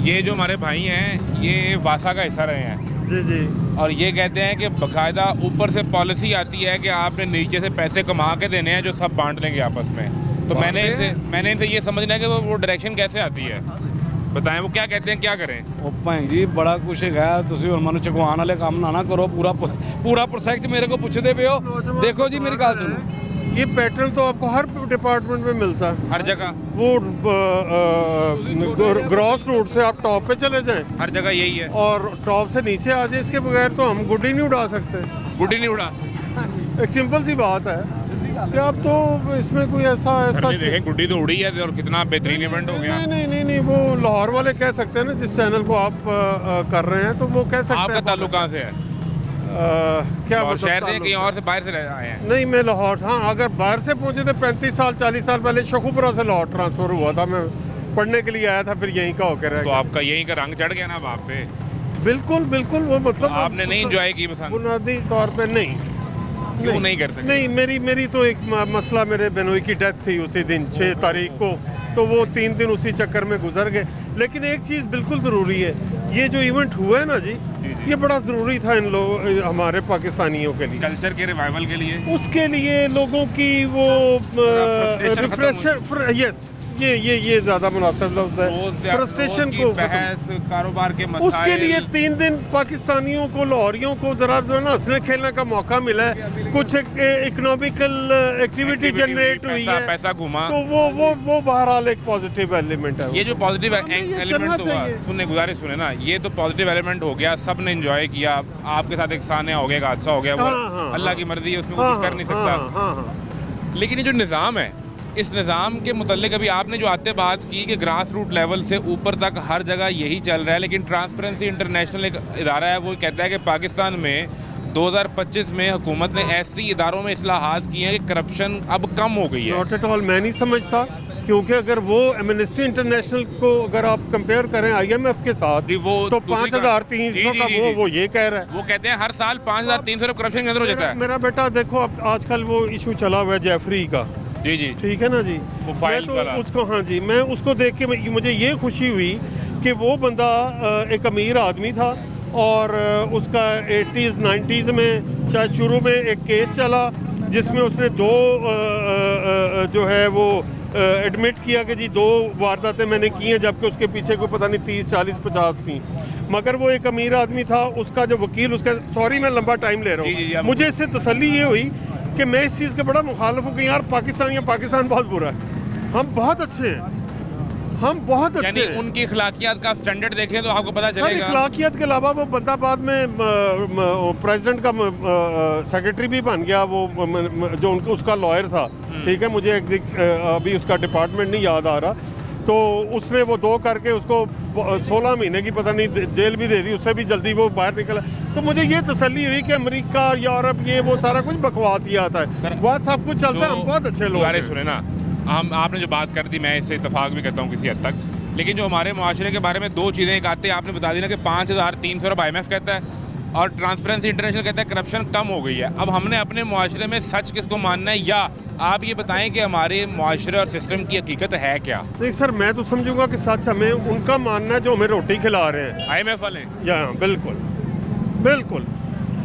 ये जो हमारे भाई हैं ये वासा का हिस्सा रहे हैं जी जी। और ये कहते हैं कि बाकायदा ऊपर से पॉलिसी आती है कि आपने नीचे से पैसे कमा के देने हैं जो सब बांट लेंगे आपस में। तो मैंने इनसे ये समझना है कि वो डायरेक्शन कैसे आती है, बताएं वो क्या कहते हैं, क्या करें। ਉਹ ਭੈਣ ਜੀ ਬੜਾ ਕੁਛ ਹੈਗਾ, ਤੁਸੀਂ ਹੁਣ ਮੈਨੂੰ ਚੁਕਵਾਉਣ ਵਾਲੇ ਕੰਮ ਨਾ ਕਰੋ। ਪੂਰਾ ਪ੍ਰੋਸੈਸ ਮੇਰੇ ਕੋ ਪੁੱਛਦੇ ਪਿਓ। ਦੇਖੋ ਜੀ ਮੇਰੀ ਗੱਲ ਸੁਣੋ, ये पैटर्न तो आपको हर डिपार्टमेंट में मिलता है, हर जगह, वो ग्रॉस रूट से आप टॉप पे चले जाएं हर जगह यही है। और टॉप से नीचे आ जाए, इसके बगैर तो हम गुड्डी नहीं उड़ा सकते। गुड्डी नहीं उड़ा, एक सिंपल सी बात है कि आप तो इसमें कोई ऐसा देखें गुड्डी तो उड़ी है और कितना बेहतरीन इवेंट हो गया। नहीं, वो लाहौर वाले कह सकते हैं ना, जिस चैनल को आप कर रहे हैं, तो वो कह सकते हैं। आपका ताल्लुक कहाँ से है? क्या और मतलब शहर से कहीं और से, बाहर से आए हैं? नहीं, मैं लाहौर, हाँ अगर बाहर से पहुंचे थे 35 साल 40 साल पहले शकुपुरा से लाहौर ट्रांसफ़र हुआ था, मैं पढ़ने के लिए आया था, फिर यहीं का होकर रह तो गया। आपका यहीं का रंग चढ़ गया ना बाप पे। बिल्कुल वो मतलब आपने नहीं एंजॉय की पसंद? बुनियादी तौर पे नहीं। क्यों नहीं कर सकते? नहीं, मेरी तो एक मसला, मेरे बेनोई की डेथ थी उसी दिन 6 तारीख को, तो वो 3 दिन उसी चक्कर में गुजर गए। लेकिन एक चीज़ बिल्कुल ज़रूरी है, ये जो इवेंट हुआ है ना जी, ये बड़ा ज़रूरी था इन लोगों, हमारे पाकिस्तानियों के लिए, कल्चर के रिवाइवल के लिए, उसके लिए लोगों की वो रिफ्रेशर, यस ये ज़्यादा मुनासिब लफ्ज़ है, फ्रस्ट्रेशन को, बहस, कारोबार के मसाइल, उसके लिए 3 दिन पाकिस्तानियों को, लाहौरियों को ज़रा जो ना हंसने खेलने का मौका मिला है, कुछ इकोनॉमिकल एक्टिविटी जनरेट हुई है, पैसा घुमा, तो वो बहरहाल एक पॉजिटिव एलिमेंट है। ये जो पॉजिटिव एलिमेंट हुआ, सुनने गुजारिश सुने ना, ये तो पॉजिटिव एलिमेंट हो गया, सब ने एंजॉय किया, आपके साथ एक सान्या हो गया, हादसा हो गया, वो अल्लाह की मर्जी है, उसमें कुछ कर नहीं सकता। लेकिन ये जो निज़ाम है, इस निज़ाम के मुतल्लिक अभी आपने जो आते बात की कि ग्रास रूट लेवल से ऊपर तक हर जगह यही चल रहा है, लेकिन ट्रांसपेरेंसी इंटरनेशनल एक इदारा है, वो कहता है कि पाकिस्तान में 2025 में हुकूमत ने ऐसी इदारों में इस्लाहात किए हैं कि करप्शन अब कम हो गई है। नॉट एट ऑल, मैं नहीं समझता, क्योंकि अगर वो एमनेस्टी इंटरनेशनल को अगर आप कंपेयर करें IMF के साथ, वो तो 5300 का वो ये कह रहा है, वो कहते हैं हर साल 5300 करप्शन के अंदर हो जाता है। मेरा बेटा देखो, अब आजकल वो इशू चला हुआ है जेफरी का, जी, ठीक है ना जी, वो फाइल मैं तो उसको, हाँ जी, मैं उसको देख के मुझे ये खुशी हुई कि वो बंदा एक अमीर आदमी था और उसका 80s 90s में शायद शुरू में एक केस चला जिसमें उसने 2 जो है वो एडमिट किया कि जी 2 वारदातें मैंने की हैं, जबकि उसके पीछे कोई पता नहीं 30 40 50 थी। मगर वो एक अमीर आदमी था, उसका जो वकील, उसका, सॉरी मैं लंबा टाइम ले रहा हूँ, मुझे इससे तसल्ली ये हुई कि मैं इस चीज़ का बड़ा मुखालिफ हूँ कि यार पाकिस्तान बहुत बुरा है, हम बहुत अच्छे हैं, हम बहुत अच्छे हैं। उनकी अखलाकियात का स्टैंडर्ड देखें तो आपको पता चलेगा। अखलाकियात के अलावा वो बंदा बाद में प्रेसिडेंट का सेक्रेटरी भी बन गया, वो जो उसका लॉयर था, ठीक है, मुझे अभी उसका डिपार्टमेंट नहीं याद आ रहा, तो उसने वो 2 करके उसको 16 महीने की पता नहीं जेल भी दे दी, उससे भी जल्दी वो बाहर निकला। तो मुझे ये तसल्ली हुई कि अमेरिका, यूरोप, ये वो सारा कुछ बकवास ही आता है, बहुत सब कुछ चलता है, हम बहुत अच्छे लोग हैं। सुने ना, आपने जो बात कर दी, मैं इससे इत्तेफाक भी करता हूँ किसी हद तक, लेकिन जो हमारे मुआशरे के बारे में 2 चीज़ें एक आते हैं, आपने बता दी ना कि 5300 IMF कहता है और ट्रांसपेरेंसी इंटरनेशनल कहता है करप्शन कम हो गई है। अब हमने अपने मुआशरे में सच किसको मानना है, या आप ये बताएं कि हमारे मुआशरे और सिस्टम की हकीकत है क्या? नहीं सर, मैं तो समझूंगा कि सच हमें उनका मानना है जो हमें रोटी खिला रहे हैं, IMF वाले। बिल्कुल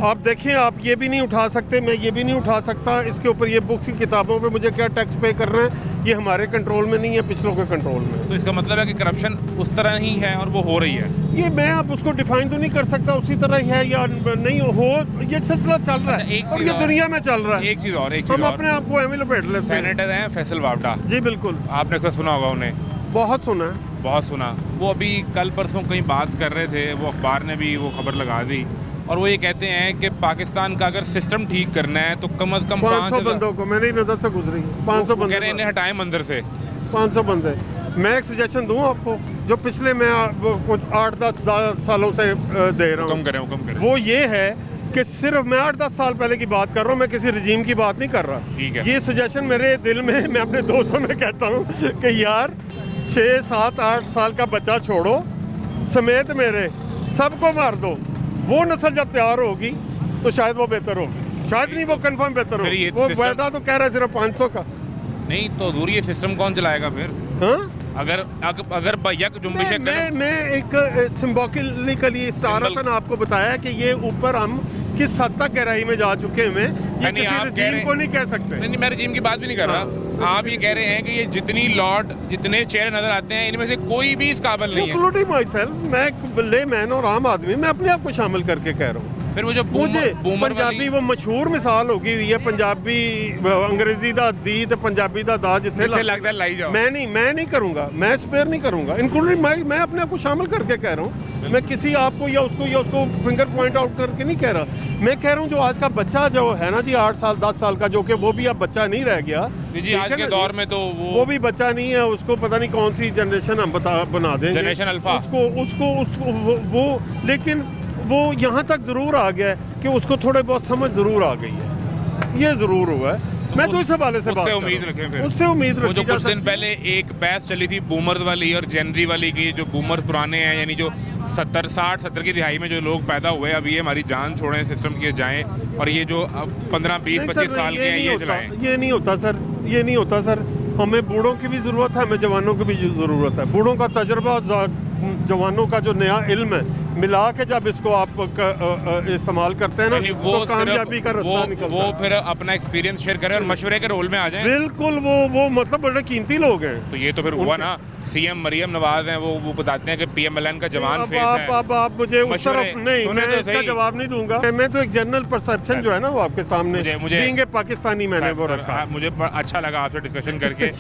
आप देखें, आप ये भी नहीं उठा सकते, मैं ये भी नहीं उठा सकता, इसके ऊपर ये बुक्स की किताबों पे मुझे क्या टैक्स पे करना है, ये हमारे कंट्रोल में नहीं है, पिछलों के कंट्रोल में। तो इसका मतलब है कि करप्शन उस तरह ही है और वो हो रही है। ये मैं अब उसको डिफाइन तो नहीं कर सकता उसी तरह ही है या नहीं हो, ये सिलसिला चल रहा है और ये दुनिया में चल रहा है। एक चीज़ और, हम अपने आप को एम लपेट लेते हैं। सेनेटर हैं फैसल वावडा जी बिल्कुल, आपने अक्सर सुना होगा उन्हें, बहुत सुना है, बहुत सुना। वो अभी कल परसों कहीं बात कर रहे थे, वो अखबार ने भी वो खबर लगा दी, और वो ये कहते हैं कि पाकिस्तान का अगर सिस्टम ठीक करना है तो कम से कम 500 बंदों को, मेरी नज़र से गुजरी 500 बंदे, कह रहे हैं इन्हें हटाएं मंदिर से 500 बंदे। मैं एक सजेशन दूं आपको, जो पिछले मैं कुछ 8-10 सालों से दे रहा हूँ, कम करें, वो ये है कि सिर्फ मैं 8-10 साल पहले की बात कर रहा हूँ, मैं किसी रजीम की बात नहीं कर रहा। ठीक है, ये सजेशन मेरे दिल में, मैं अपने दोस्तों में कहता हूँ कि यार 6, 7, 8 साल का बच्चा छोड़ो, समेत मेरे सबको मार दो, वो नस्ल जब तैयार होगी तो शायद वो बेहतर होगी, शायद नहीं, वो कंफर्म बेहतर होगी। वो बेटा तो कह रहा है सिर्फ 500 का, नहीं तो दूर ये सिस्टम कौन चलाएगा फिर? हाँ अगर भैया जुम्बिश मैं एक सिंबॉलिकली इस्तारतन आपको बताया कि ये ऊपर हम किस हद तक गहराई में जा चुके हैं, ये नहीं, किसी आप कह रजीम रहे- को नहीं कह सकते। नहीं, मैं रजीम की बात भी नहीं कर रहा। आप ये कह रहे हैं कि ये जितनी लॉर्ड जितने चेहरे नजर आते हैं इनमें से कोई भी इस काबिल नहीं है। इंक्लूडिंग माई सेल्फ, मैं एक लेमैन और आम आदमी, मैं अपने आप को शामिल करके कह रहा हूँ। फिर वो जो मुझे बूमर पंजाबी वो मशहूर मिसाल होगी हुई है, पंजाबी अंग्रेजी दा दी ते पंजाबी दा दा जिथे लगता है लाई जाओ। मैं नहीं करूंगा, मैं स्पेयर नहीं करूंगा। इंक्लूडिंग मैं अपने आप को शामिल करके कह रहा हूँ। मैं किसी आपको या उसको फिंगर पॉइंट आउट करके नहीं कह रहा। मैं कह रहा हूँ जो आज का बच्चा जो है ना जी 8 साल 10 साल का, जो कि वो भी अब बच्चा नहीं रह गया जी, आज के दौर में तो वो भी बच्चा नहीं है, उसको पता नहीं कौन सी जनरेशन हम बना देंगे, जनरेशन अल्फा। उसको वो लेकिन वो यहाँ तक जरूर आ गया है कि उसको थोड़े बहुत समझ जरूर आ गई है, ये जरूर हुआ है। मैं तो इस हवाले से बात उम्मीद रखें, फिर उससे उम्मीद वो जो रखी जा कुछ दिन सकती पहले एक बहस चली थी बूमर्स वाली और जेनजी वाली की, जो बूमर्स पुराने हैं यानी जो 70 की दिहाई में जो लोग पैदा हुए, अब ये हमारी जान छोड़ें सिस्टम किए जाएं, और ये जो 15 20 नहीं 25 सर, साल के हैं ये चलाएं। ये नहीं होता सर, ये नहीं होता सर। हमें बूढ़ों की भी ज़रूरत है, हमें जवानों की भी ज़रूरत है। बूढ़ों का तजुर्बा और जवानों का जो नया इल्म है मिला के जब इसको आप इस्तेमाल करते हैं ना, यानी वो तो कामयाबी का रास्ता निकलता वो है। फिर अपना एक्सपीरियंस शेयर करें और मशवरे के रोल में आ जाएं। बिल्कुल, वो मतलब बड़े कीमती लोग हैं। तो ये तो फिर हुआ ना, सीएम मरियम नवाज हैं, वो बताते हैं कि पीएमएलएन का जवान फेस है। आप मुझे उस मशवरे तरफ नहीं, सुने मैं तो इसका सही। जवाब नहीं दूंगा। मैं तो एक जनरल परसेप्शन जो है ना वो आपके सामने मुझे बीइंग ए पाकिस्तानी मैंने वो रखा। मुझे अच्छा लगा आपसे डिस्कशन करके।